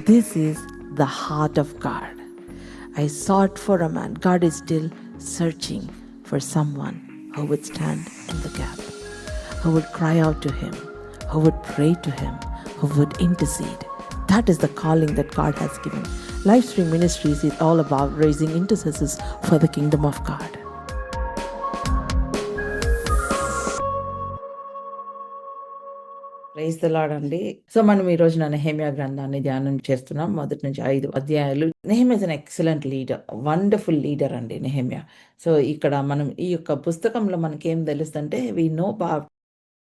This is the heart of God. I sought for a man. God is still searching for someone who would stand in the gap, who would cry out to Him, who would pray to Him, who would intercede. That is the calling that God has given. Livestream Ministries is all about raising intercessors for the kingdom of God. Praise the Lord అండి. So మనం ఈ రోజున నెహెమ్యా గ్రంథాన్ని ధ్యానం చేస్తున్నాం. మొదటి నుంచి 5 అధ్యాయాలు. Nehemiah is an excellent leader, wonderful leader అండి నెహెమ్యా. సో ఇక్కడ మనం ఈ యొక్క పుస్తకంలో మనకేం తెలుస్తుందంటే we know about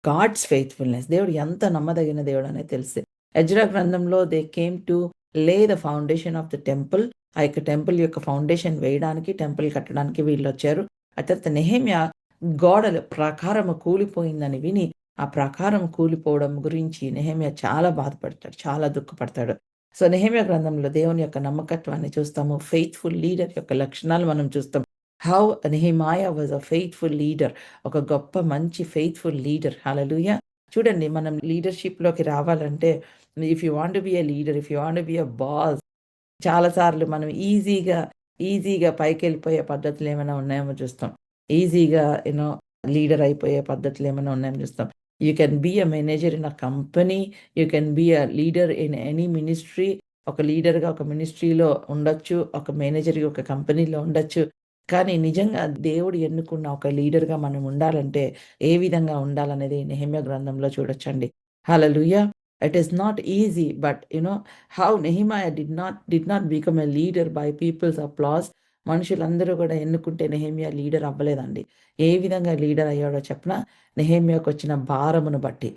God's faithfulness. దేవుడు ఎంత నమ్మదగిన దేవుడు అనేది తెలుసు. ఎజ్రా గ్రంథంలో they came to lay the foundation of the temple. ఆ యొక్క టెంపుల్ యొక్క ఫౌండేషన్ వేయడానికి, టెంపుల్ కట్టడానికి వీళ్ళు వచ్చారు. ఆ తర్వాత నెహెమ్యా గోడల ప్రాకారము కూలిపోయిందని విని ఆ ప్రాకారం కూలిపోవడం గురించి నెహెమ్యా చాలా బాధపడతాడు, చాలా దుఃఖపడతాడు. సో నెహెమ్యా గ్రంథంలో దేవుని యొక్క నమ్మకత్వాన్ని చూస్తాము. ఫెయిత్ఫుల్ లీడర్ యొక్క లక్షణాలు మనం చూస్తాం. How Nehemiah was a faithful leader. ఒక గొప్ప మంచి ఫెయిత్ఫుల్ లీడర్. హల్లెలూయా. చూడండి, మనం లీడర్‌షిప్‌లోకి రావాలంటే if you want to be a leader, if you want to be a boss, చాలా సార్లు మనం ఈజీగా పైకెళ్ళిపోయే పద్ధతులు ఏమైనా ఉన్నాయేమో చూస్తాం. ఈజీగా లీడర్ అయిపోయే పద్ధతులు ఏమైనా ఉన్నాయేమో చూస్తాం. You can be a manager in a company, you can be a leader in any ministry. ఒక లీడర్‌గా ఒక మినిస్ట్రీలో ఉండొచ్చు, ఒక మేనేజర్‌గా ఒక కంపెనీలో ఉండొచ్చు. కానీ నిజంగా దేవుడు ఎన్నుకున్న ఒక లీడర్‌గా మనం ఉండాలంటే ఏ విధంగా ఉండాలనేది నెహెమ్యా గ్రంథంలో చూడొచ్చండి. Hallelujah. It is not easy, but how Nehemiah did not become a leader by people's applause. మనుషులందరూ కూడా ఎన్నుకుంటే నెహెమియా లీడర్ అవ్వలేదండి. ఏ విధంగా లీడర్ అయ్యాడో చెప్పనా? నెహెమియాకు వచ్చిన భారమును బట్టి.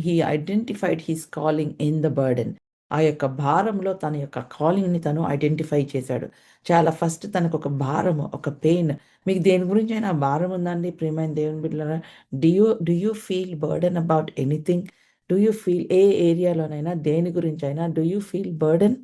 He identified his calling in the burden. ఆ యొక్క భారంలో తన యొక్క కాలింగ్‌ని తను ఐడెంటిఫై చేశాడు. చాలా ఫస్ట్ తనకొక భారము, ఒక పెయిన్. మీకు దేని గురించైనా భారం ఉందండి ప్రియమైన దేవుని బిడ్డలారా? Do you feel burden about anything? Do you feel a ఏరియాలోనైనా, దేని గురించైనా డు యూ ఫీల్ బర్డెన్?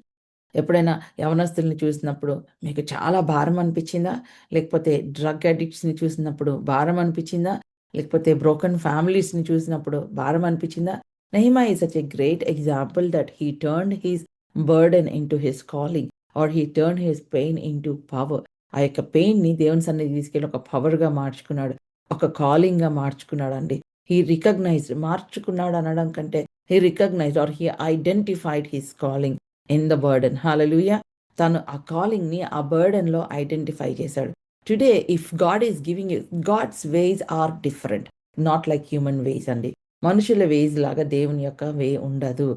ఎప్పుడైనా యవనస్తుల్ని చూసినప్పుడు మీకు చాలా భారం అనిపిచ్చిందా? లేకపోతే డ్రగ్ అడిక్ట్స్‌ని చూసినప్పుడు భారం అనిపిచ్చిందా? లేకపోతే బ్రోకెన్ ఫ్యామిలీస్‌ని చూసినప్పుడు భారం అనిపిచ్చిందా? Nehemiah is such a great example that he turned his burden into his calling, or he turned his pain into power. ఆ యొక్క పెయిన్‌ని దేవుని సన్నిధికి తీసుకెళ్ళి ఒక పవర్‌గా మార్చుకున్నాడు. ఒక కాలింగ్‌గా మార్చుకున్నాడండి. మార్చుకున్నాడు అనడం కంటే he recognized or he identified his calling in the burden. Hallelujah. తను ఆ కాలింగ్‌ని ఆ బర్డెన్‌లో ఐడెంటిఫై చేశాడు. Today if God is giving you, God's ways are different. Not like human ways అండి. మనుషుల వేస్ లాగా దేవుని యొక్క వే ఉండదు.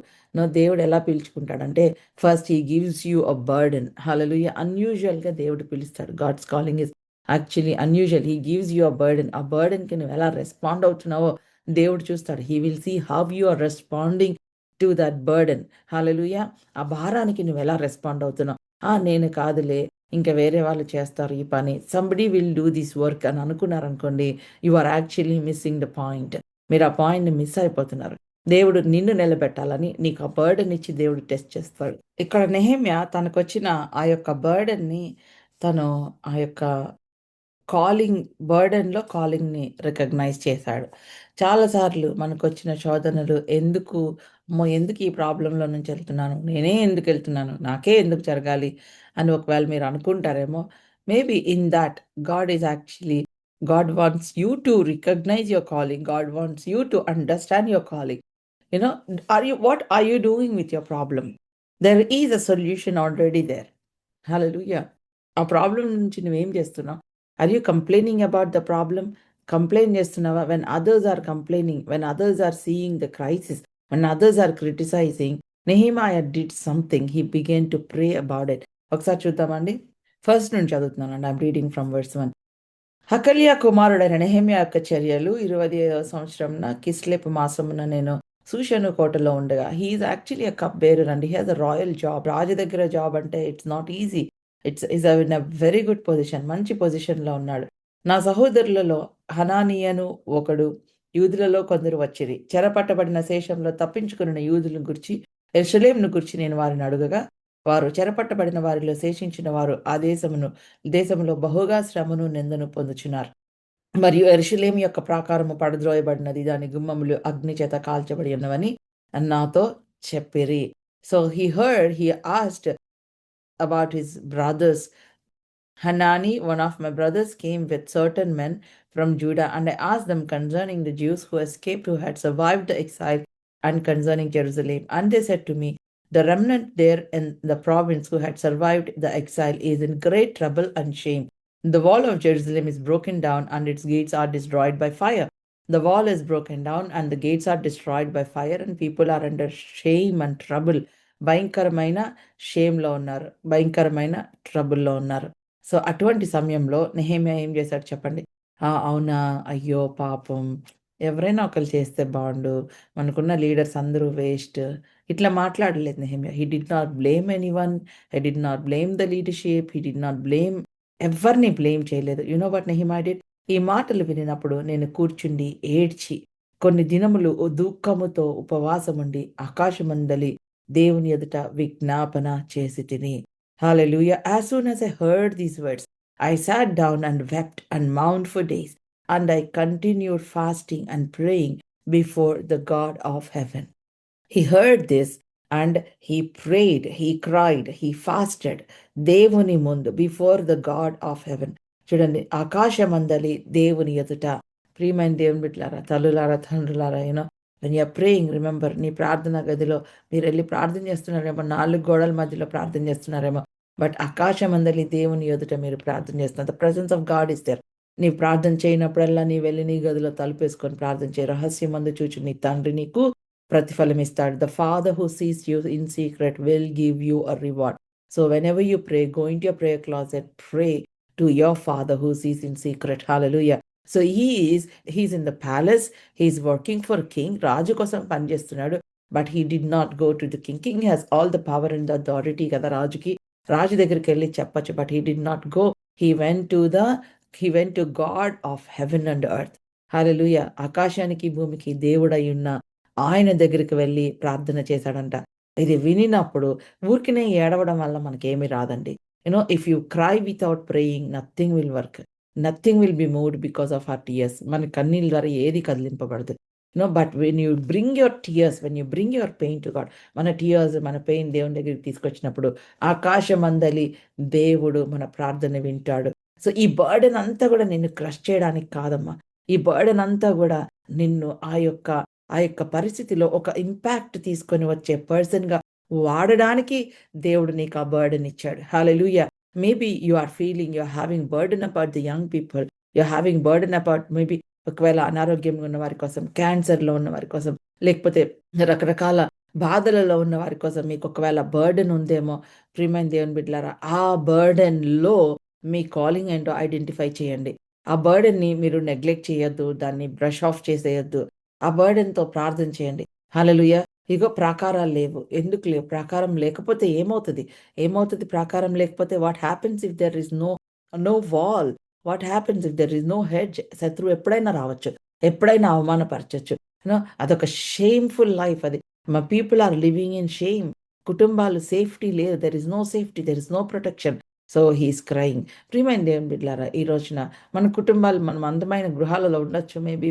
దేవుడు ఎలా పిలుచుకుంటాడంటే first he gives you a burden. Hallelujah. అన్‌యూజువల్‌గా దేవుడు పిలుస్తాడు. God's calling is actually unusual. He gives you a burden. ఆ బర్డెన్‌కి నువ్వు ఎలా రెస్పాండ్ అవుతున్నావో దేవుడు చూస్తాడు. He will see how you are responding to that burden. Hallelujah. ఆ భారానికి నువ్వు ఎలా రెస్పాండ్ అవుతున్నావు. నేను కాదులే, ఇంకా వేరే వాళ్ళు చేస్తారు ఈ పని, somebody will do this work అని అనుకున్నారనుకోండి, you are actually missing the point. మీరు ఆ పాయింట్‌ని మిస్ అయిపోతున్నారు. దేవుడు నిన్ను నిలబెట్టాలని నీకు ఆ బర్డెన్ ఇచ్చి దేవుడు టెస్ట్ చేస్తాడు. ఇక్కడ నెహెమ్యా తనకొచ్చిన ఆ యొక్క బర్డెన్‌ని తను ఆ యొక్క కాలింగ్‌ని రికగ్నైజ్ చేశాడు. చాలా సార్లు మనకొచ్చిన శోధనలు అమ్మో! ఎందుకు ఈ ప్రాబ్లమ్‌లో నుంచి ఎళ్తున్నాను? నేనే ఎందుకెళ్తున్నాను? నాకే ఎందుకు జరగాలి? అని ఒకవేళ మీరు అనుకుంటారేమో. Maybe in thought God is actually God wants you to recognize your calling. God wants you to understand your calling. You know, what are you doing with your problem? There is a solution already there. Hallelujah. ఆ problem నుంచి నువ్వేం చేస్తున్నావు? Are you complaining about the problem? Complain చేస్తున్నావా? When others are complaining, when others are seeing the crisis, when others are criticizing, Nehemiah did something. He began to pray about it. ఒకసారి చూద్దామండి. First నుంచి చదువుతున్నానండి. I'm reading from verse 1. Hacaliah కుమారుడైన Nehemiah యొక్క చర్యలు 25వ సంవత్సరమున కిస్లెపు మాసమున నేను Shushan కోటలో ఉండగా. He is actually a cup bearer అండి. He has a royal job. రాజు దగ్గర జాబ్ అంటే it's not easy. Is in a very good position. మంచి పొజిషన్‌లో ఉన్నాడు. నా సహోదరులలో హనానీయను ఒకడు, యూదులలో కొందరు వచ్చిరి. చెరపట్టబడిన శేషంలో తప్పించుకొనిన యూదులను గూర్చి, యెరూషలేమును గూర్చి నేను వారిని అడుగగా, వారు చెరపట్టబడిన వారిలో శేషించిన వారు ఆ దేశములో బహుగా శ్రమను, నిందను పొందుచున్నారు. మరియు యెరూషలేము యొక్క ప్రాకారము పడద్రోయబడినది. దాని గుమ్మములు అగ్ని చేత కాల్చబడి ఉన్నవని నాతో చెప్పిరి. So he asked about his brothers. Hanani, one of my brothers, came with certain men from Judah, and I asked them concerning the Jews who escaped, who had survived the exile, and concerning Jerusalem. And they said to me, the remnant there in the province who had survived the exile is in great trouble and shame. The wall of Jerusalem is broken down, and its gates are destroyed by fire. The wall is broken down, and the gates are destroyed by fire, and people are under shame and trouble. భయంకరమైన షేమ్లో ఉన్నారు, భయంకరమైన ట్రబుల్లో ఉన్నారు. So అటువంటి సమయంలో నెహెమ్యా ఏం చేశాడు చెప్పండి? అవునా! అయ్యో పాపం! ఎవరైనా ఒకళ్ళు చేస్తే బావుండు. మనకున్న లీడర్స్ అందరూ వేస్ట్. ఇట్లా మాట్లాడలేదు నెహెమ్యా. హి did not blame anyone. He did not blame the leadership. He did not blame ఎవ్వరిని బ్లేమ్ చేయలేదు. You know what Nehemiah did? ఈ మాటలు వినినప్పుడు నేను కూర్చుండి ఏడ్చి కొన్ని దినములు దుఃఖముతో ఉపవాసముండి ఆకాశమందలి దేవుని ఎదుట విజ్ఞాపన చేసితిని. Hallelujah. As soon as I heard these words, I sat down and wept and mourned for days, and I continued fasting and praying before the God of heaven. He heard this and he prayed, he cried, he fasted. దేవుని ముందు, before the God of heaven. చూడండి, ఆకాశమందలి దేవుని ఎదుట. ప్రియమైన దేవుని బిడ్డలారా, తల్లులారా, తండ్రులారా, when you're praying, remember, నీ ప్రార్థన గదిలో మీరు వెళ్ళి ప్రార్థన చేస్తున్నారేమో, 4 గోడల మధ్యలో ప్రార్థన చేస్తున్నారేమో, బట్ ఆకాశమందలి దేవుని ఎదుట మీరు ప్రార్థన చేస్తున్నారు. The presence of God is there. నీ ప్రార్థన చేయనప్పుడల్లా నీ వెళ్ళి నీ గదిలో తలుపేసుకొని ప్రార్థన చేయి. రహస్యమందు చూచి నీ తండ్రి నీకు ప్రతిఫలం ఇస్తాడు. The father who sees you in secret will give you a reward. So whenever you pray, go into your prayer closet, pray to your father who sees in secret. Hallelujah. So he's in the palace, he's working for king. రాజు కోసం పనిచేస్తున్నాడు. But he did not go to the king. King has all the power and the authority కదా రాజుకి. రాజు దగ్గరికి వెళ్ళి చెప్పచ్చు. But he did not go. He went to God of heaven and earth. Hallelujah. ఆకాశానికి భూమికి దేవుడై ఉన్న ఆయన దగ్గరికి వెళ్ళి ప్రార్థన చేశాడంట. ఇది వినినప్పుడు ఊరికినే ఏడవడం వల్ల మనకేమీ రాదండి. If you cry without praying, nothing will work. Nothing will be moved because of our tears. మన కన్నీళ్ళ ద్వారా ఏది కదిలింపబడదు. But when you bring your tears, when you bring your pain to God, మన టియర్స్, మన పెయిన్ దేవుని దగ్గరికి తీసుకొచ్చినప్పుడు ఆకాశమందలి దేవుడు మన ప్రార్థన వింటాడు. సో ఈ బర్డెన్ అంతా కూడా నిన్ను క్రష్ చేయడానికి కాదమ్మా. ఈ బర్డెన్ అంతా కూడా నిన్ను ఆ యొక్క పరిస్థితిలో ఒక ఇంపాక్ట్ తీసుకొని వచ్చే పర్సన్‌గా వాడడానికి దేవుడు నీకు ఆ బర్డెన్ ఇచ్చాడు. Hallelujah. Maybe you are feeling, you are having burden about the young people. You are having burden about maybe ఒకవేళ అనారోగ్యంగా ఉన్న వారి కోసం, క్యాన్సర్‌లో ఉన్న వారి కోసం, లేకపోతే రకరకాల బాధలలో ఉన్న వారి కోసం మీకు ఒకవేళ బర్డెన్ ఉందేమో, ప్రియమైన దేవుని బిడ్డలారా, ఆ బర్డెన్‌లో మీ కాలింగ్ ఏంటో ఐడెంటిఫై చేయండి. ఆ బర్డెన్‌ని మీరు నెగ్లెక్ట్ చేయొద్దు. దాన్ని బ్రష్ ఆఫ్ చేసేయొద్దు. ఆ బర్డెన్‌తో ప్రార్థన చేయండి. హల్లెలూయా. ఇగో ప్రాకారాలు లేవు. ఎందుకు లేవు? ప్రాకారం లేకపోతే ఏమవుతది? ప్రాకారం లేకపోతే what happens if there is no wall? What happens if there is no hedge? శత్రువు ఎప్పుడైనా రావచ్చు. ఎప్పుడైనా అవమానపరచొచ్చు. అదొక షేమ్‌ఫుల్ లైఫ్ అది. People are living in shame. కుటుంబాలు సేఫ్టీ లేదు. There is no safety. There is no protection. So he is crying. ప్రియమైన దేవుని బిడ్డలారా, ఈ రోజున మన కుటుంబాలు మనం అందమైన గృహాలలో ఉండొచ్చు. Maybe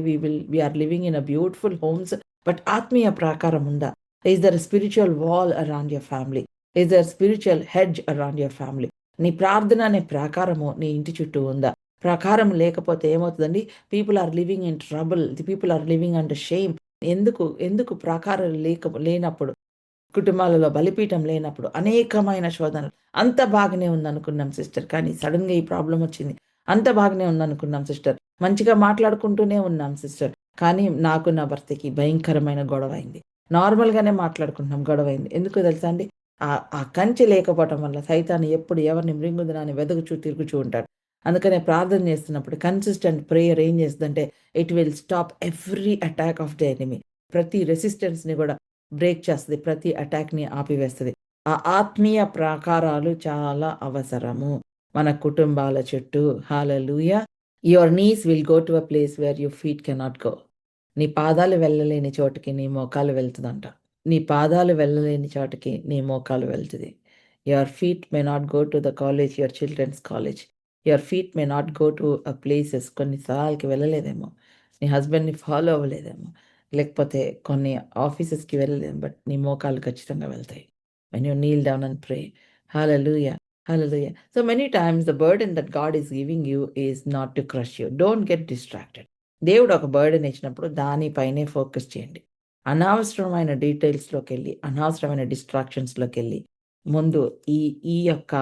we are living in beautiful homes. But ఆత్మీయ ప్రాకారం ఉందా? Is there spiritual wall around your family? Is there spiritual hedge around your family? నీ ప్రార్థన అనే ప్రాకారము నీ ఇంటి చుట్టూ ఉందా? ప్రాకారం లేకపోతే ఏమవుతుందండి? People are living in trouble. The people are living under shame. ఎందుకు ప్రాకారం లేనప్పుడు, కుటుంబాలలో బలిపీఠం లేనప్పుడు అనేకమైన శోధనలు. అంత బాగానే ఉందనుకున్నాం సిస్టర్. కానీ సడెన్‌గా ఈ ప్రాబ్లమ్ వచ్చింది. అంత బాగానే ఉందనుకున్నాం సిస్టర్. మంచిగా మాట్లాడుకుంటూనే ఉన్నాం సిస్టర్. కానీ నాకు నా భర్తకి భయంకరమైన గొడవయింది. నార్మల్‌గానే మాట్లాడుకుంటున్నాం, గొడవయింది. ఎందుకో తెలుసా అండి? ఆ కంచె లేకపోవటం వల్ల సైతాను ఎప్పుడు ఎవరిని మృంగుదునా అని తిరుగుచూ ఉంటాడు. అందుకనే ప్రార్థన చేస్తున్నప్పుడు కన్సిస్టెంట్ ప్రేయర్ ఏం చేస్తదంటే, it will stop every attack of the enemy. ప్రతి రెసిస్టెన్స్‌ని కూడా బ్రేక్ చేస్తది. ప్రతి అటాక్‌ని ఆపివేస్తది. ఆ ఆత్మీయ ప్రాకారాలు చాలా అవసరము మన కుటుంబాల చుట్టూ. Hallelujah. Your knees will go to a place where your feet cannot go. నీ పాదాలు వెళ్ళలేని చోటికి నీ మోకాలు వెళ్తదంట. నీ పాదాలు వెళ్ళలేని చోటికి నీ మోకాలు వెళ్తది. Your feet may not go to the college, your children's college. Your feet may not go to places. కొన్ని స్థలాలకి వెళ్ళలేదేమో. నీ హస్బెండ్‌ని ఫాలో అవ్వలేదేమో. లేకపోతే కొన్ని ఆఫీసెస్‌కి వెళ్ళలేము. బట్ నీ మోకాళ్ళు ఖచ్చితంగా వెళ్తాయి. when you kneel down and pray. Hallelujah. Hallelujah. So many times the burden that God is giving you is not to crush you. Don't get distracted. దేవుడు ఒక బర్డెన్ ఇచ్చినప్పుడు దానిపైనే ఫోకస్ చేయండి. అనవసరమైన డీటెయిల్స్‌లోకి వెళ్ళి, అనవసరమైన డిస్ట్రాక్షన్స్‌లోకి వెళ్ళి, ముందు ఈ ఈ యొక్క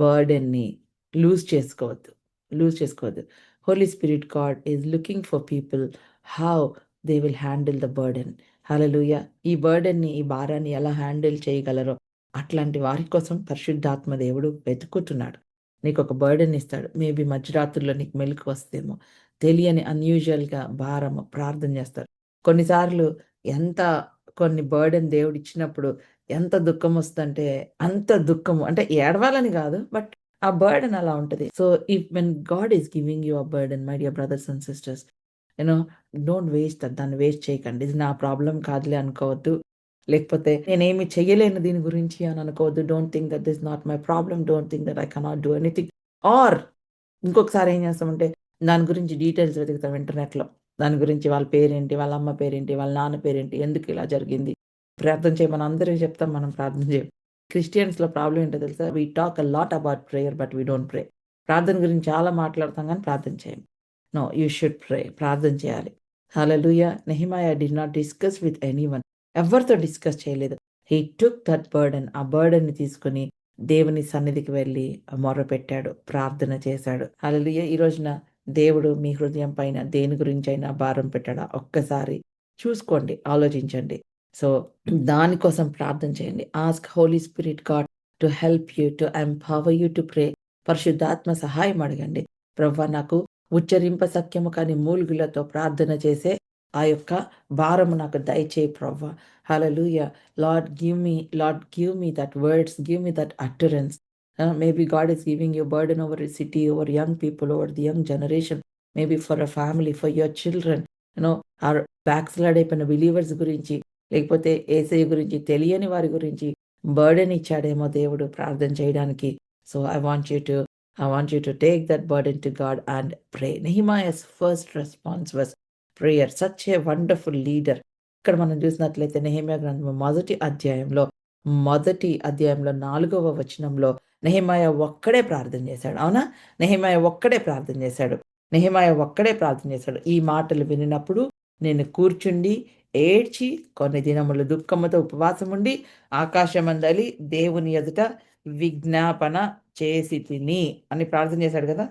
బర్డెన్‌ని లూజ్ చేసుకోవద్దు. లూజ్ చేసుకోవద్దు. Holy spirit God is looking for people how they will handle the burden. Hallelujah! ఈ బర్డెన్‌ని, ఈ భారాన్ని ఎలా హ్యాండిల్ చేయగలరో అట్లాంటి వారి కోసం పరిశుద్ధాత్మ దేవుడు వెతుకుతున్నాడు. నీకొక బర్డెన్ ఇస్తాడు. మేబీ మధ్యరాత్రుల్లో నీకు మెలుకువ వస్తేమో, తెలియని అన్‌యూజువల్‌గా భారము ప్రార్థన చేస్తారు. కొన్నిసార్లు ఎంత కొన్ని బర్డెన్ దేవుడిచ్చినప్పుడు ఎంత దుఃఖమొస్తదంటే, అంత దుఃఖము అంటే ఏడవాలని గాదు. బట్ ఆ బర్డెన్ అలా ఉంటది. So, when God is giving you a burden my dear brothers and sisters, you know don't waste that. దాన్ని వేస్ట్ చేయకండి. ఇది నా ప్రాబ్లమ్ కాదులే అనుకోవద్దు. లేకపోతే నేనేమి చెయ్యలేను దీని గురించి అని అనుకోవద్దు. Don't think that this not my problem. Don't think that I cannot do anything. Or ఇంకొకసారి ఏం చేస్తామంటే దాని గురించి డీటెయిల్స్ వెతుకుతాం ఇంటర్నెట్‌లో. దాని గురించి వాళ్ళ పేరేంటి? వాళ్ళ అమ్మ పేరేంటి? వాళ్ళ నాన్న పేరేంటి? ఎందుకు ఇలా జరిగింది? ప్రార్థన చేయమని అందరికి చెప్తాం, మనం ప్రార్థన చేయం. క్రిస్టియన్స్‌లో ప్రాబ్లమ్ ఏంటో తెలుసా? We talk a lot about prayer but we don't pray. ప్రార్థన గురించి చాలా మాట్లాడతాం గానీ ప్రార్థన చేయం. No, you should pray. ప్రార్థన చేయాలి. Hallelujah! Nehemiah did not discuss with anyone. ఎవరితో డిస్కస్ చేయలేదు. He took that burden. ఆ బర్డెన్‌ని తీసుకొని దేవుని సన్నిధికి వెళ్లి మొర్రపెట్టాడు. ప్రార్థన చేశాడు. హల్లెలూయా! ఈ రోజున దేవుడు మీ హృదయం పైన దేని గురించైనా భారం పెట్టాడా? ఒక్కసారి చూసుకోండి, ఆలోచించండి. సో, దానికోసం ప్రార్థన చేయండి. Ask holy spirit God to help you, to empower you to pray. పరిశుద్ధాత్మ సహాయం అడగండి. ప్రభువా, నాకు ఉచ్చరింప సఖ్యము కాని మూలుగులతో ప్రార్థన చేసే ఆ యొక్క భారము నాకు దయచేయి ప్రభువా. Hallelujah! Lord give me that words, give me that utterance. Maybe God is giving you burden over a city, over young people, over the young generation, maybe for a family, for your children, our బ్యాక్‌స్లైడ్ అయిపోయిన believers గురించి, లేకపోతే యేసయ్య గురించి తెలియని వారి గురించి burden ఇచ్చాడేమో దేవుడు ప్రార్థన చేయడానికి. So, I want you to take that burden to God and pray. Nehemiah's first response was prayer. Such a wonderful leader. ఇక్కడ మనం చూసినట్లయితే నెహెమ్యా గ్రంథం మొదటి అధ్యాయంలో 4వ వచనంలో నెహెమయా ఒక్కడే ప్రార్థన చేశాడు. అవునా? నెహెమయా ఒక్కడే ప్రార్థన చేశాడు. నెహెమయా ఒక్కడే ప్రార్థన చేశాడు. ఈ మాటలు వినినప్పుడు నేను కూర్చుండి ఏడ్చి కొన్ని దినములు దుఃఖముతో ఉపవాసముండి ఆకాశమందలి దేవుని ఎదుట విజ్ఞాపన చేసి తిని అని ప్రార్థన చేశాడు కదా!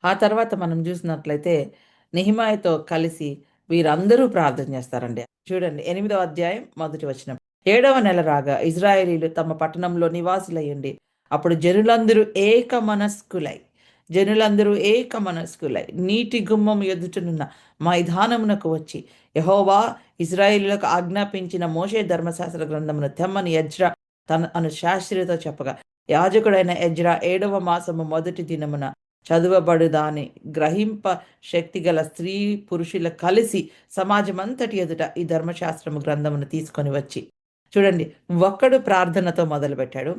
ఆ తర్వాత మనం చూసినట్లయితే నెహెమయాతో కలిసి వీరందరూ ప్రార్థన చేస్తారండి. చూడండి 8వ అధ్యాయం మొదటి వచనం. 7వ నెల రాగా ఇశ్రాయేలీయులు తమ పట్టణంలో నివాసులయ్యుండి, అప్పుడు జనులందరూ ఏక మనస్కులై నీటి గుమ్మం ఎదుటనున్న మైదానమునకు వచ్చి, యెహోవా ఇశ్రాయేలీయులకు ఆజ్ఞాపించిన మోషే ధర్మశాస్త్ర గ్రంథమును తెమ్మని ఎజ్రా తన అను శాస్త్రితో చెప్పగా, యాజకుడైన ఎజ్రా 7వ మాసము మొదటి దినమున చదువబడు దాని గ్రహింప శక్తిగల స్త్రీ పురుషుల కలిసి సమాజమంతటి ఎదుట ఈ ధర్మశాస్త్రము గ్రంథమును తీసుకొని వచ్చి, చూడండి, ఒక్కడు ప్రార్థనతో మొదలుపెట్టాడు.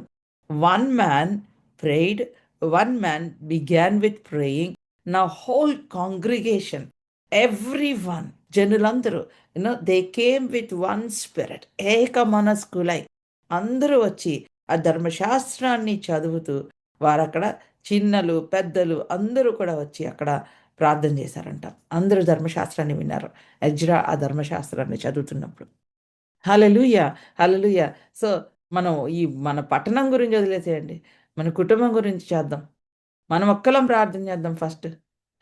One man prayed, one man began with praying. నా హోల్ కాంగ్రిగేషన్, ఎవ్రీవన్, జనులందరూ they came with one spirit, ఏక మనస్కులై అందరూ వచ్చి ఆ ధర్మశాస్త్రాన్ని చదువుతూ, వారక్కడ చిన్నలు పెద్దలు అందరూ కూడా వచ్చి అక్కడ ప్రార్థన చేశారంట. అందరూ ధర్మశాస్త్రాన్ని విన్నారు ఎజ్రా ఆ ధర్మశాస్త్రాన్ని చదువుతున్నప్పుడు. హల్లెలూయా! హల్లెలూయా! సో, మనం మన పట్టణం గురించి వదిలేసేయండి. మన కుటుంబం గురించి చేద్దాం. మనం ఒక్కలం ప్రార్థన చేద్దాం ఫస్ట్.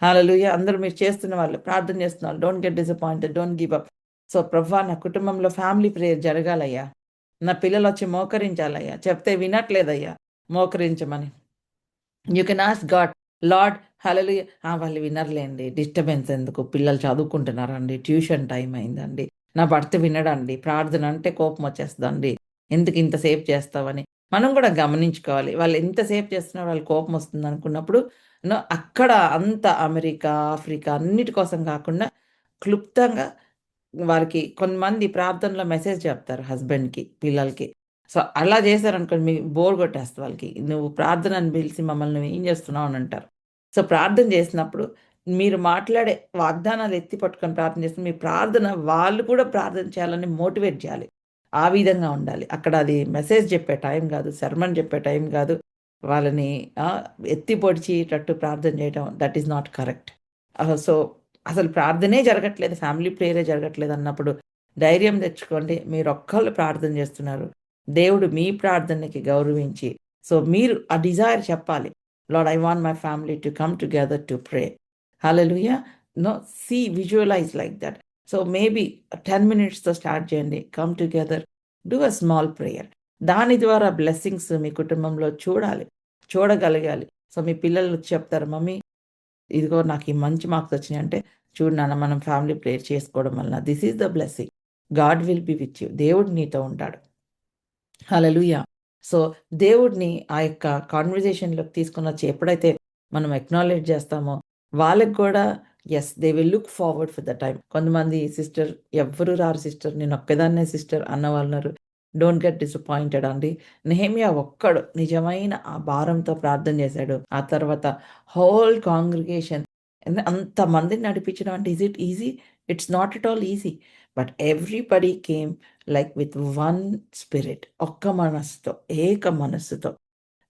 హల్లెలూయా! అందరూ మీరు చేస్తున్న వాళ్ళు, ప్రార్థన చేస్తున్న వాళ్ళు, don't get disappointed, don't give up. So, ప్రభువా, నా కుటుంబంలో ఫ్యామిలీ ప్రేయర్ జరగాలయ్యా. నా పిల్లలొచ్చి మోకరించాలయ్యా. చెప్తే వినట్లేదయ్యా, మోకరించమని. You can ask God, Lord hallelujah! వాళ్ళు వినరులేండి. డిస్టర్బెన్స్ ఎందుకు? పిల్లలు చదువుకుంటున్నారండి. ట్యూషన్ టైమ్ అయిందండి. నా భర్త వినడండి. ప్రార్థన అంటే కోపం వచ్చేస్తదండి. ఎందుకు ఇంతసేపు చేస్తావని. మనం కూడా గమనించుకోవాలి. వాళ్ళు ఎంతసేపు చేస్తున్నారు, వాళ్ళకి కోపం వస్తుందనుకున్నప్పుడు అక్కడ అంత అమెరికా, ఆఫ్రికా అన్నిటి కోసం కాకుండా క్లుప్తంగా వారికి కొంతమంది ప్రార్థనలో మెసేజ్ చెప్తారు హస్బెండ్‌కి, పిల్లలకి. సో, అలా చేశారనుకోండి మీకు బోర్ కొట్టేస్తది వాళ్ళకి. నువ్వు ప్రార్థన అని పిలిసి మమ్మల్ని నువ్వేం చేస్తున్నావు అని అంటారు. సో, ప్రార్థన చేసినప్పుడు మీరు మాట్లాడే వాగ్దానాలు ఎత్తి పట్టుకొని ప్రార్థన చేస్తే మీ ప్రార్థన వాళ్ళు కూడా ప్రార్థన చేయాలని మోటివేట్ చేయాలి. ఆ విధంగా ఉండాలి. అక్కడ అది మెసేజ్ చెప్పే టైం గాదు. సెర్మన్ చెప్పే టైం గాదు. వాళ్ళని ఎత్తి పొడిచేటట్టు ప్రార్థన చేయడం that is not correct. So, అసలు ప్రార్థనే జరగట్లేదు. ఫ్యామిలీ ప్రేయరే జరగట్లేదన్నప్పుడు ధైర్యం తెచ్చుకోండి. మీరొక్కళ్ళు ప్రార్థన చేస్తున్నారు. దేవుడు మీ ప్రార్థనకి గౌరవించి, సో, మీరు ఆ డిజైర్ చెప్పాలి. Lord, I want my family to come together to pray. Hallelujah! No, visualize like that. So, maybe 10 మినిట్స్‌తో స్టార్ట్ చేయండి. Come together, do a small prayer. దాని ద్వారా బ్లెస్సింగ్స్ మీ కుటుంబంలో చూడగలగాలి. సో, మీ పిల్లలు చెప్తారు, మమ్మీ ఇదిగో నాకు ఈ మంచి మార్క్స్ వచ్చినాయంటే, చూడు నాన్న మనం ఫ్యామిలీ ప్రేయర్ చేసుకోవడం వలన this is the blessing. God will be with you. దేవుడు నీతో ఉంటాడు. హల్లెలూయా! సో, దేవుడిని ఆ యొక్క కాన్వర్జేషన్‌లోకి తీసుకొనొచ్చి ఎప్పుడైతే మనం అక్నాలెడ్జ్ చేస్తామో, వాళ్ళకి కూడా yes, they will look forward for the time. కొంతమంది సిస్టర్ ఎవ్వరు రారు సిస్టర్, నేనొక్కదాన్నే సిస్టర్ అన్నవాళ్ళున్నారు. డోంట్ గెట్ డిసప్పాయింటెడ్ అండి. నెహెమ్యా ఒక్కడు నిజమైన ఆ భారంతో ప్రార్థన చేశాడు. ఆ తర్వాత హోల్ కాంగ్రిగేషన్ అంతమందిని నడిపించడం అంటే is it easy? It's not at all easy. But everybody came like with one spirit. ఒక్క మనస్సుతో, ఏక మనస్సుతో.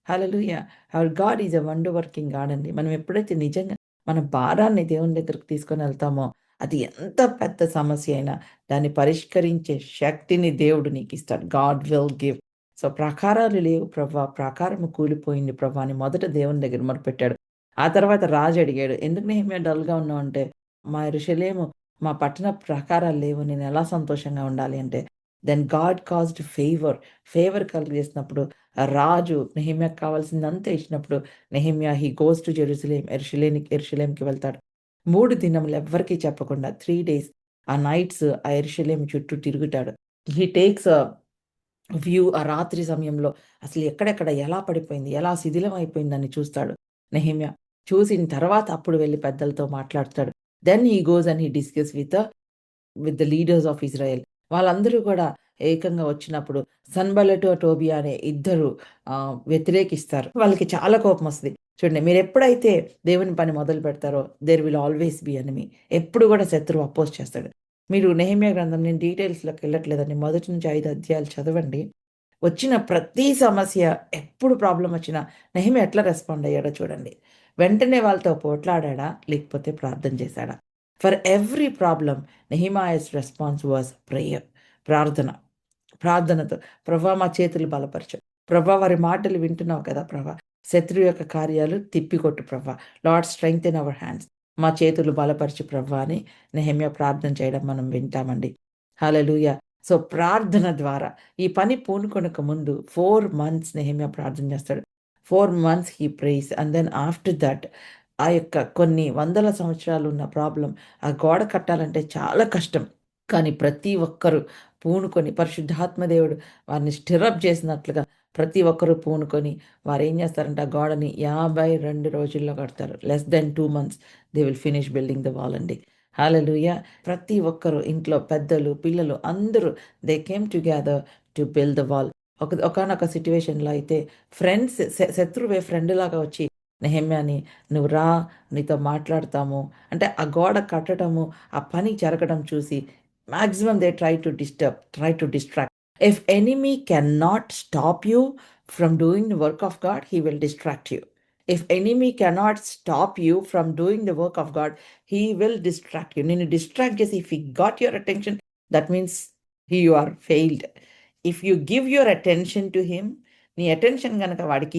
Hallelujah! Our God is a wonder working God అండి. మనం ఎప్పుడైతే నిజంగా మన భారాన్ని దేవుని దగ్గరికి తీసుకొనెళ్తామో, అది ఎంత పెద్ద సమస్య అయినా దాన్ని పరిష్కరించే శక్తిని దేవుడు నీకిస్తాడు. God will give. సో, ప్రాకారాలు లేవు ప్రభా! ప్రాకారము కూలిపోయింది ప్రభా! అని మొదట దేవుని దగ్గర మొరపెట్టాడు. ఆ తర్వాత రాజు అడిగాడు, ఎందుకు నెహెమ్యా డల్‌గా ఉన్నావు అంటే, మా యెరూషలేము, మా పట్టణ ప్రాకారాలు లేవు. నేనెలా సంతోషంగా ఉండాలి అంటే, దెన్ గాడ్ కాజ్డ్ ఫేవర్ కలిగజేసినప్పుడు రాజు నెహెమ్యాకి కావాల్సిందంతా ఇచ్చినప్పుడు నెహెమ్యా హి గోస్ టు యెరూషలేంకి వెళ్తాడు. 3 దినములు ఎవ్వరికీ చెప్పకుండా 3 డేస్ ఆ నైట్స్ ఆ యెరూషలేం చుట్టూ తిరుగుతాడు. హి టేక్స్ వ్యూ ఆ రాత్రి సమయంలో అసలు ఎక్కడెక్కడ ఎలా పడిపోయింది, ఎలా శిథిలం అయిపోయిందని చూస్తాడు నెహెమ్యా. చూసిన తర్వాత అప్పుడు వెళ్లి పెద్దలతో మాట్లాడతాడు. Then he goes and he discuss with the leaders of Israel. వాళ్ళందరూ కూడా ఏకంగా వచ్చినప్పుడు సన్బల్లటు, టోబియా అనే ఇద్దరు వ్యతిరేకిస్తారు. వాళ్ళకి చాలా కోపమొస్తది. చూడండి, మీరెప్పుడైతే దేవుని పని మొదలు పెడతారో there will always be enemy. ఎప్పుడు కూడా శత్రువు అపోజ్ చేస్తాడు. మీరు నెహెమ్యా గ్రంథం, నేను డీటెయిల్స్‌లోకి వెళ్ళట్లేదండి. మొదటి నుంచి 5 అధ్యాయాలు చదవండి. వచ్చిన ప్రతి సమస్య, ఎప్పుడు ప్రాబ్లమ్ వచ్చినా నెహెమ్యా ఎట్లా రెస్పాండ్ అయ్యాడో చూడండి. వెంటనే వాళ్ళతో పోట్లాడాడా? లేకపోతే ప్రార్థన చేశాడా? For every problem Nehemiah's response was prayer. ప్రార్థన. ప్రార్థనతో, ప్రభా మా చేతులు బలపరచు. ప్రభా వారి మాటలు వింటున్నావు కదా ప్రభా! శత్రువు యొక్క కార్యాలు తిప్పికొట్టు ప్రభా! Lord strengthen our hands. మా చేతులు బలపరచు ప్రభా అని నెహెమ్యా ప్రార్థన చేయడం మనం వింటామండి. హల్లెలూయా! సో, ప్రార్థన ద్వారా ఈ పని పూనుకొనక ముందు 4 మంత్స్ నెహెమ్యా ప్రార్థన చేస్తాడు. 4 months he prays and then after that ఆ యొక్క కొన్ని వందల సంవత్సరాలు ఉన్న ప్రాబ్లమ్, ఆ గోడ కట్టాలంటే చాలా కష్టం. కానీ ప్రతి ఒక్కరు పూనుకొని, పరిశుద్ధాత్మ దేవుడు వారిని స్టిరప్ చేసినట్లుగా ప్రతి ఒక్కరు పూనుకొని వారేం చేస్తారంటే ఆ గోడని 52 రోజుల్లో కడతారు. Less than 2 months they will finish building the wall అండి. హల్లెలూయా! ప్రతి ఒక్కరు ఇంట్లో పెద్దలు, పిల్లలు అందరూ they came together to build the wall. ఒకానొక సిట్యుయేషన్‌లో అయితే ఫ్రెండ్స్, శత్రువే ఫ్రెండ్‌లాగా వచ్చి నెహెమ్యాని, "నువ్వు రా, నీతో మాట్లాడతాము." అంటే ఆ గోడ కట్టడము, ఆ పని జరగడం చూసి maximum they try to distract. If enemy cannot stop you from doing the work of God, he will distract you. If enemy cannot stop you from doing the work of God, he will distract you. నేను distract చేసి if he got your attention, that means you are failed. If you give your attention to him, నీ attention గనక వాడికి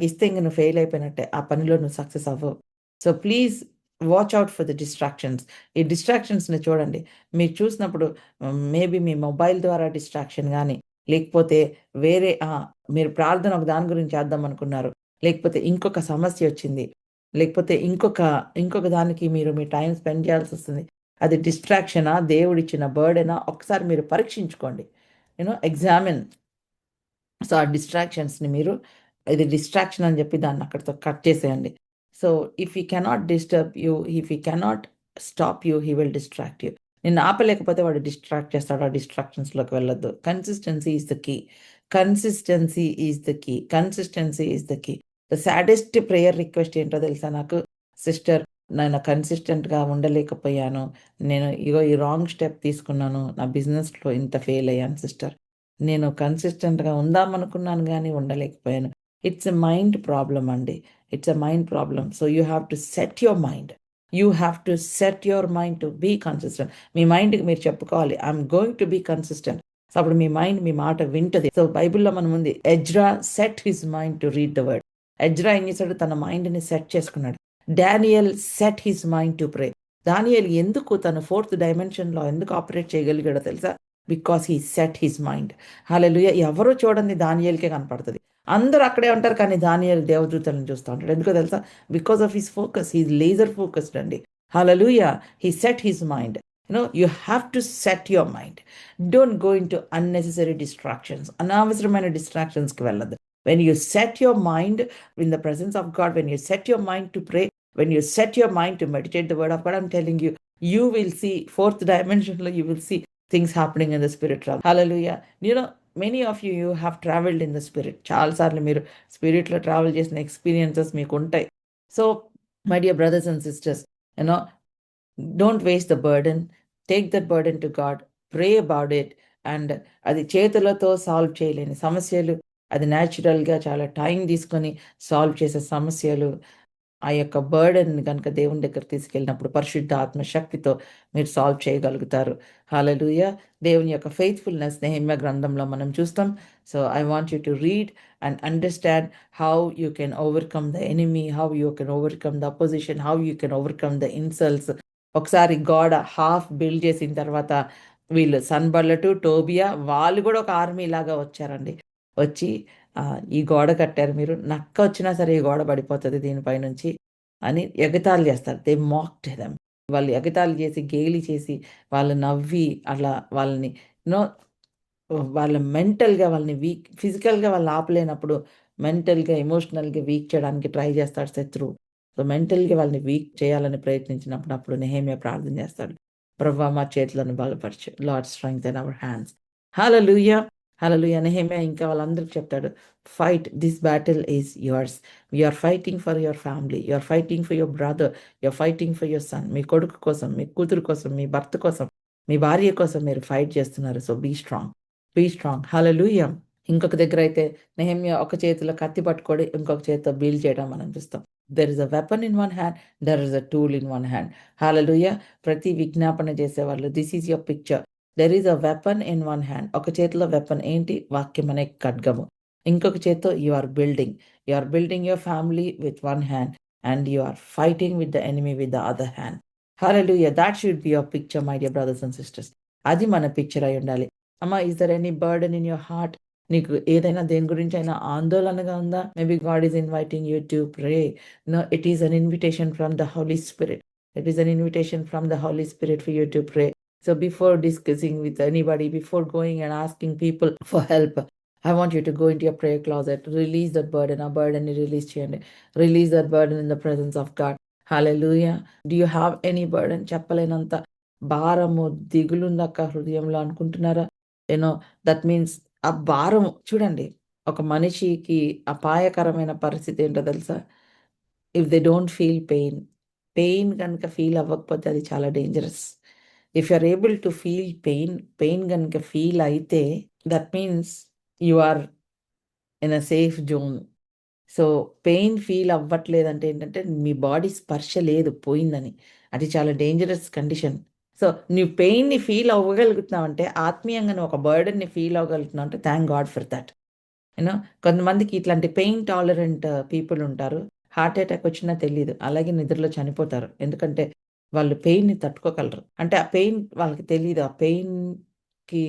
ఇస్తే ఇంక నువ్వు fail అయిపోయినట్టే. ఆ పనిలో నువ్వు సక్సెస్ అవ్వవు. So, please watch out for the distractions. ఈ డిస్ట్రాక్షన్స్‌ని చూడండి. మీరు చూసినప్పుడు మేబీ మీ మొబైల్ ద్వారా డిస్ట్రాక్షన్ గాని, లేకపోతే వేరే మీరు ప్రార్థన ఒక దాని గురించి చేద్దాం అనుకున్నారు. లేకపోతే ఇంకొక సమస్యొచ్చింది. లేకపోతే ఇంకొక దానికి మీరు మీ టైమ్ స్పెండ్ చేయాల్సొస్తుంది. అది డిస్ట్రాక్షనా? దేవుడిచ్చిన బర్డెనా? ఒకసారి మీరు పరీక్షించుకోండి. ఎగ్జామిన్. సో, ఆ డిస్ట్రాక్షన్స్‌ని మీరు ఇది డిస్ట్రాక్షన్ అని చెప్పి దాన్ని అక్కడితో కట్ చేసేయండి. So, if he cannot disturb you, if he cannot stop you, he will distract you. నిన్ను ఆపలేకపోతే వాడు డిస్ట్రాక్ట్ చేస్తాడు. ఆ డిస్ట్రాక్షన్స్‌లోకి వెళ్ళొద్దు. Consistency is the key. Consistency is the key. Consistency is the key. The saddest prayer request ఏంటో తెలుసా నాకు? సిస్టర్ నేను కన్సిస్టెంట్‌గా ఉండలేకపోయాను. నేను ఇగో ఈ రాంగ్ స్టెప్ తీసుకున్నాను. నా బిజినెస్‌లో ఇంత ఫెయిల్ అయ్యాను సిస్టర్. నేను కన్సిస్టెంట్‌గా ఉందామనుకున్నాను గానీ ఉండలేకపోయాను. ఇట్స్ ఎ మైండ్ ప్రాబ్లమ్ అండి. It's a mind problem. So, you have to set your mind. You have to set your mind to be consistent. మీ మైండ్‌కి మీరు చెప్పుకోవాలి. I'm going to be consistent. So, అప్పుడు మీ మైండ్ మీ మాట వింటది. సో, బైబిల్‌లో మనముంది Ezra set his mind to read the word. Ezra ఏం చేశాడు? తన మైండ్‌ని సెట్ చేసుకున్నాడు. Daniel set his mind to ప్రే. దానియేలు ఎందుకు తను ఫోర్త్ డైమెన్షన్‌లో ఎందుకు ఆపరేట్ చేయగలిగాడో తెలుసా? Because he set his mind. Hallelujah! ఎవరు చూడంది దానియేలుకే కనపడతది. అందరూ అక్కడే ఉంటారు కానీ దానియేలు దేవదూతలను చూస్తా ఉంటాడు. ఎందుకో తెలుసా? Because of his focus. He is laser focused అండి. Hallelujah! He set his mind. You have to set your mind. Don't go into unnecessary distractions. అనవసరమైన డిస్ట్రాక్షన్స్‌కి వెళ్ళొద్దు. When you set your mind in the presence of God, when you set your mind to pray, when you set your mind to meditate the word of God, I'm telling you, you will see fourth dimension, you will see things happening in the spirit realm. Hallelujah. Many of you have traveled in the spirit. చాలా సార్లు మీరు స్పిరిట్లో travel చేసిన experiences మీకు ఉంటాయి. So, my dear brothers and sisters, you know don't waste the burden. Take that burden to God. Pray about it. And అది చేతులతో solve చేయలేని సమస్యలు, అది న్యాచురల్‌గా చాలా టైం తీసుకొని సాల్వ్ చేసే సమస్యలు, ఆ యొక్క బర్డెన్‌ని గనుక దేవుని దగ్గరికి తీసుకెళ్ళినప్పుడు పరిశుద్ధ ఆత్మ శక్తితో మీరు సాల్వ్ చేయగలుగుతారు. హల్లెలూయా! దేవుని యొక్క ఫెయిత్‌ఫుల్‌నెస్ నెహెమ్యా గ్రంథంలో మనం చూస్తాం. So, I want you to read and understand how you can overcome the enemy, how you can overcome the opposition, how you can overcome the insults. ఒకసారి గోడ హాఫ్ బిల్డ్ చేసిన తర్వాత వీళ్ళు సన్‌బల్లటు, టోబియా వాళ్ళు గూడా ఒక ఆర్మీ లాగా వచ్చారండి. వచ్చి ఈ గోడ కట్టారు మీరు. నక్క వచ్చినా సరే ఈ గోడ పడిపోతది దీనిపై నుంచి అని ఎగతాళి చేస్తారు. They mocked them. వాళ్ళు ఎగతాళి చేసి, గేలి చేసి, వాళ్ళు నవ్వి అట్లా వాళ్ళని నో వాళ్ళ మెంటల్‌గా వాళ్ళని ఫిజికల్‌గా వాళ్ళని ఆపలేనప్పుడు మెంటల్‌గా, ఎమోషనల్‌గా వీక్ చేయడానికి ట్రై చేస్తాడు శత్రువు. సో, మెంటల్‌గా వాళ్ళని వీక్ చేయాలని ప్రయత్నించినప్పుడు అప్పుడు నెహెమ్యా ప్రార్థన చేస్తాడు. ప్రభువా మా చేతులను బలపరచు. Lord strengthen our hands. Hallelujah! Hallelujah! Nehemiah ఇంకా వాళ్ళందరికి చెప్తాడు. Fight this battle is yours. You are fighting for your family. You are fighting for your brother. You are fighting for your son. మీ కొడుకు కోసం, మీ కూతురు కోసం, మీ భర్త కోసం, మీ భార్య కోసం మీరు ఫైట్ చేస్తున్నారు. So, be strong. Be strong. Hallelujah! ఇంకొక దగ్గరైతే నెహెమ్యా ఒక చేతిలో కత్తి పట్టుకొని, ఇంకొక చేత్తో బీల్ చేయడం మనం చూస్తాం. There is a weapon in one hand. There is a tool in one hand. Hallelujah! ప్రతి విజ్ఞాపన చేసేవాళ్ళు this is your picture. There is a weapon in one hand. ఒక చేతిలో వెపన్ ఏంటి? వాక్యం అనే ఖడ్గము. ఇంకొక చేత్తో you are building. You are building your family with one hand and you are fighting with the enemy with the other hand. Hallelujah! Thought should be your picture my dear brothers and sisters. అది మన picture అయి ఉండాలి. అమ్మా, is there any burden in your heart? నీకు ఏదైనా దేని గురించైనా ఆందోళనగా ఉందా? Maybe God is inviting you to pray. No, it is an invitation from the holy spirit. It is an invitation from the holy spirit for you to pray. So before discussing with anybody, before going and asking people for help, I want you to go into your prayer closet, release that burden, ఆ burden ని release చేయండి. Release that burden in the presence of God. Hallelujah. Do you have any burden? చెప్పలేనంత భారము, దిగులుందక్క హృదయంలో అనుకుంటున్నారా? You know that means ఆ భారం చూడండి. ఒక మనిషికి అపాయకరమైన పరిస్థితి ఏంటో తెలుసా? If they don't feel pain. Pain గనుక ఫీల్ అవ్వకపోతే అది చాలా dangerous. If you are able to feel pain, pain గనుక ఫీల్ అయితే that means you are in a safe zone. So, pain feel అవ్వట్లేదంటే ఏంటంటే మీ బాడీ స్పర్శ లేదు పోయిందని. అది చాలా డేంజరస్ కండిషన్. సో, నువ్వు పెయిన్‌ని ఫీల్ అవ్వగలుగుతున్నావంటే ఆత్మీయంగా నువ్వు ఒక బర్డెన్‌ని ఫీల్ అవ్వగలుగుతున్నావు అంటే థాంక్ గాడ్ ఫర్ థట్. కొంతమందికి ఇట్లాంటి పెయిన్ టాలరెంట్ పీపుల్ ఉంటారు. హార్ట్ అటాక్ వచ్చినా తెలీదు. అలాగే నిద్రలో చనిపోతారు. ఎందుకంటే వాళ్ళు పెయిన్‌ని తట్టుకోగలరు. అంటే ఆ పెయిన్ వాళ్ళకి తెలీదు. ఆ పెయిన్‌కి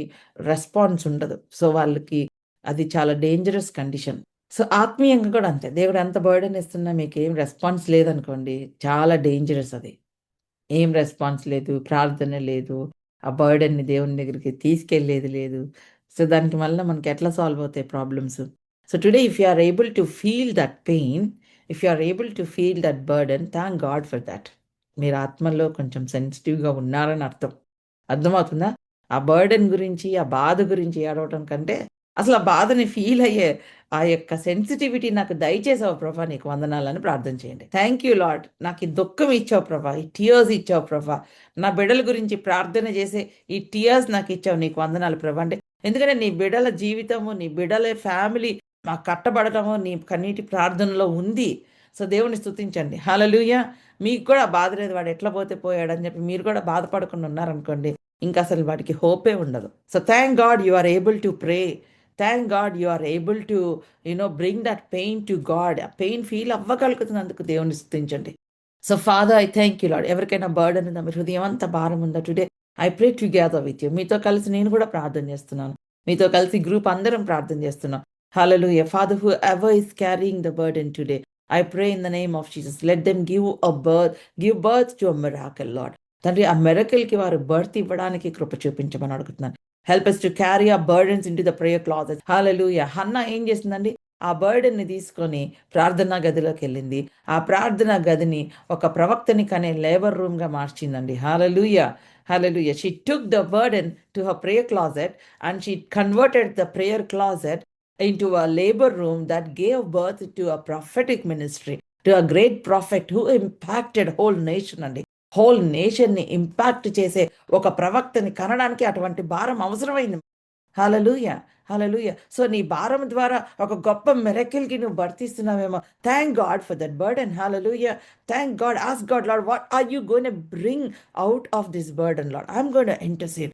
రెస్పాన్స్ ఉండదు. సో, వాళ్ళకి అది చాలా డేంజరస్ కండిషన్. సో, ఆత్మీయంగా కూడా అంతే. దేవుడు ఎంత బర్డెన్ ఇస్తున్నా మీకేం రెస్పాన్స్ లేదనుకోండి, చాలా డేంజరస్ అది. ఏం రెస్పాన్స్ లేదు. ప్రార్థన లేదు. ఆ బర్డెన్‌ని దేవుని దగ్గరికి తీసుకెళ్ళేది లేదు. సో, దానికి వల్ల మనకెట్లా సాల్వ్ అవుతాయి problems. So, today if you are able to feel that pain, if you are able to feel that burden, thank God for that. మీరు ఆత్మలో కొంచెం సెన్సిటివ్‌గా ఉన్నారని అర్థం. అర్థమవుతుందా? ఆ బర్డెన్ గురించి, ఆ బాధ గురించి ఏడవటం కంటే, అసలు ఆ బాధని ఫీల్ అయ్యే ఆ యొక్క సెన్సిటివిటీ నాకు దయచేసావు ప్రభా, నీకు వందనాలని ప్రార్థన చేయండి. థ్యాంక్ యూ లార్డ్, నాకు ఈ దుఃఖం ఇచ్చావు ప్రభా, ఈ టియర్స్ ఇచ్చావు ప్రభా, నా బిడ్డల గురించి ప్రార్థన చేసే ఈ టియర్స్ నాకు ఇచ్చావు, నీకు వందనాలు ప్రభా. అంటే ఎందుకంటే నీ బిడ్డల జీవితము, నీ బిడ్డల ఫ్యామిలీ మా కట్టబడటము నీ కన్నీటి ప్రార్థనలో ఉంది. సో దేవుని స్తుతించండి. హల్లెలూయా. మీకు కూడా బాధ లేదు, వాడు ఎట్లా పోతే పోయాడని చెప్పి మీరు కూడా బాధపడకుండా ఉన్నారనుకోండి, ఇంకా అసలు వాడికి హోపే ఉండదు. So thank God you are able to pray. Thank God you are able to bring that pain to God. ఆ పెయిన్ ఫీల్ అవ్వగలుగుతున్నందుకు దేవుని స్తుతించండి. So father, I thank you Lord. ఎవరికైనా బర్డెన్ ఉందా, మీ హృదయం అంతా భారం ఉందా, today I pray together with you. మీతో కలిసి నేను కూడా ప్రార్థన చేస్తున్నాను, మీతో కలిసి గ్రూప్ అందరం ప్రార్థన చేస్తున్నాం. Hallelujah. Father, who ever is carrying the burden today, I pray in the name of Jesus, let them give birth to a miracle, Lord. తండ్రి, ఆ మెరకల్కి వారు బర్త్ ఇవ్వడానికి కృప చూపించమని అడుగుతున్నాను. Help us to carry our burdens into the prayer closet. Hallelujah. Hannah ఏం చేసిందండి, ఆ బర్డెన్ని తీసుకొని ప్రార్థనా గదిలోకి వెళ్ళింది. ఆ ప్రార్థనా గదిని ఒక ప్రవక్తని కనే labour రూమ్గా మార్చిందండి. Hallelujah. Hallelujah. She took the burden to her prayer closet and she converted the prayer closet into a labor room that gave birth to a prophetic ministry, to a great prophet who impacted whole nation అండి. Whole నేషన్ని impact చేసే ఒక ప్రవక్తని కనడానికి అటువంటి భారం అవసరమైంది. హల్లెలూయా. హల్లెలూయా. So నీ భారం ద్వారా ఒక గొప్ప మిరకిల్కి నువ్వు భర్తిస్తున్నావేమో. Thank God for that burden. Hallelujah. Thank God. Ask God, lord, what are you going to bring out of this burden lord? I'm going to intercede.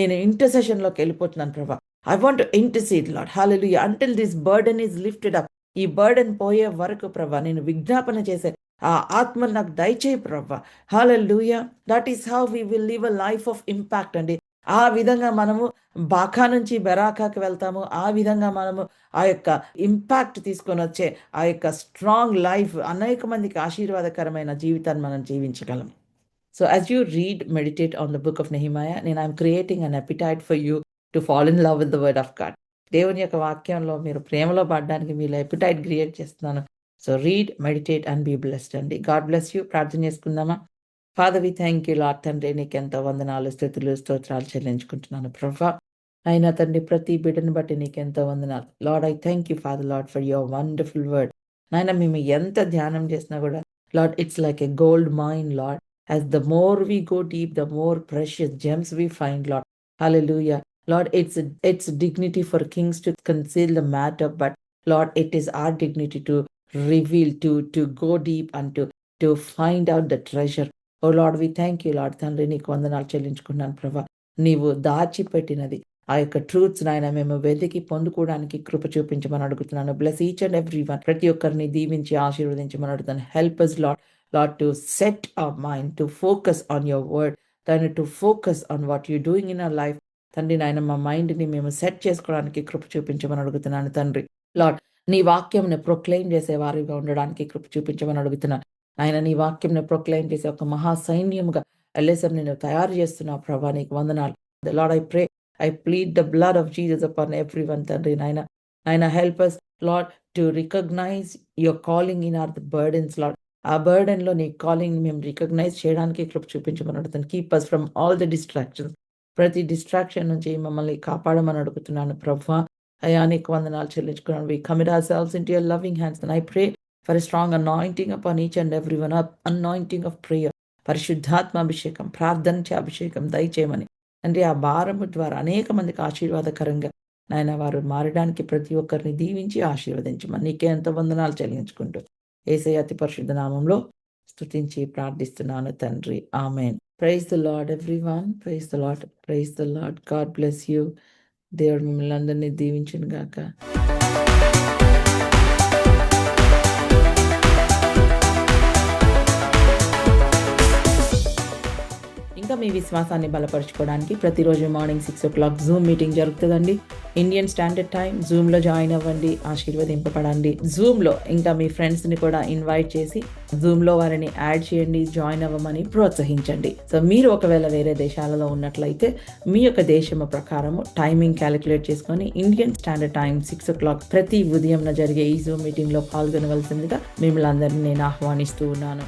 నేను ఇంటర్సెషన్లోకి వెళ్ళిపోతున్నాను ప్రభా. I want to intercede, Lord. Hallelujah. Until this burden is lifted up. ఈ burden పోయే వరకు ప్రభా నేను విజ్ఞాపన చేసే ఆ ఆత్మ నాకు దయచేయి ప్రభా. Hallelujah. That is how we will live a life of impact అండి. ఆ విధంగా మనము బాకా నుంచి బెరాకాకి వెళ్తాము. ఆ విధంగా మనము ఆ యొక్క ఇంపాక్ట్ తీసుకొని వచ్చే ఆ యొక్క స్ట్రాంగ్ లైఫ్, అనేక మందికి ఆశీర్వాదకరమైన జీవితాన్ని మనం జీవించగలం. So as you read, meditate on the book of Nehemiah, I'm creating an appetite for you to fall in love with the word of God. దేవుని యొక్క వాక్యంలో మీరు ప్రేమలో పడడానికి మీరు ఎపిటైట్ క్రియేట్ చేస్తున్నాను. So read, meditate and be blessed అండి. God bless you. ప్రార్థన చేసుకుందామా? Father, we thank you lord. తండ్రి, నీకు ఎంతో వందనాలు, స్తుతులు, స్తోత్రాలు చెల్లించుకుంటున్నాను ప్రభా. అయినా తండ్రి, ప్రతి బిడ్డను బట్టి నీకు ఎంతో వందనాలు Lord. I thank you father Lord for your wonderful word. నాయన, మేము ఎంత ధ్యానం చేసినా కూడా Lord, it's like a gold mine Lord. As the more we go deep, the more precious gems we find, Lord. Hallelujah. Lord, it's dignity for kings to conceal the matter, but Lord, it is our dignity to reveal, to go deep and to find out the treasure. Oh Lord, we thank you, Lord. తండ్రి, నీకు వందనాలు చెల్లించుకున్నాను ప్రభా. నీవు దాచిపెట్టినది ఆ యొక్క truths నాయన మేము వెతికి పొందుకోవడానికి కృప చూపించమని అడుగుతున్నాను. Bless each and every one. ప్రతి ఒక్కరిని దీవించి ఆశీర్వదించమని అడుగుతాను. Help us, Lord, to set our mind, to focus on your word, to focus on what you're doing in our life. తండ్రి నాయన, మా మైండ్ని మేము సెట్ చేసుకోవడానికి కృప చూపించమని అడుగుతున్నాను తండ్రి. లార్డ్, నీ వాక్యంని ప్రొక్లెయిమ్ చేసే వారిగా ఉండడానికి కృప చూపించమని అడుగుతున్నాను. ఆయన, నీ వాక్యంని ప్రొక్లెయిమ్ చేసే ఒక మహా సైన్యముగా ఎల్ఎస్ఎం నేను తయారు చేస్తున్నావు ప్రభా, నీకు వందనాలు. Lord, I plead the blood of Jesus upon everyone, తండ్రి నాయన. Help us, Lord, to recognize your calling in our burdens, Lord. ఆ బర్డెన్లో నీ కాలింగ్ మేము రికగ్నైజ్ చేయడానికి కృప చూపించమని అడుగుతాను. Keep us from all the distractions. ప్రతి డిస్ట్రాక్షన్ నుంచి మమ్మల్ని కాపాడమని అడుగుతున్నాను ప్రభా. అయ్యా, నీకు వందనాలు చెల్లించుకున్నాను. We commit ourselves into your loving hands and I pray for a strong anointing upon each and every one, anointing of prayer. పరిశుద్ధాత్మ అభిషేకం, ప్రార్థన అభిషేకం దయచేయమని అంటే ఆ భారము ద్వారా అనేక మందికి ఆశీర్వాదకరంగా నాయన వారు మారడానికి ప్రతి ఒక్కరిని దీవించి ఆశీర్వదించమని నీకే ఎంతో వందనాలు చెల్లించుకుంటూ యేసయ్య అతి పరిశుద్ధ నామంలో స్తుతించి ప్రార్థిస్తున్నాను తండ్రి. Amen. Praise the lord everyone. Praise the lord. Praise the lord. God bless you. దేవుడు మిమ్మల్ని అందరినీ దీవించును గాక. ఇంకా మీ విశ్వాసాన్ని బలపరుచుకోవడానికి ప్రతిరోజు మార్నింగ్ 6 o'clock జూమ్ మీటింగ్ జరుగుతుందండి. Indian standard time. జూమ్లో జాయిన్ అవ్వండి, ఆశీర్వదింపబడండి. జూమ్లో ఇంకా మీ ఫ్రెండ్స్ని కూడా ఇన్వైట్ చేసి జూమ్లో వారిని యాడ్ చేయండి, జాయిన్ అవ్వమని ప్రోత్సహించండి. సో మీరు ఒకవేళ వేరే దేశాలలో ఉన్నట్లయితే మీ యొక్క దేశం ప్రకారము టైమింగ్ క్యాలిక్యులేట్ చేసుకొని ఇండియన్ స్టాండర్డ్ టైం 6 o'clock ప్రతి ఉదయం జరిగే ఈ జూమ్ మీటింగ్లో పాల్గొనవలసిందిగా మిమ్మల్ని అందరినీ నేను ఆహ్వానిస్తూ ఉన్నాను.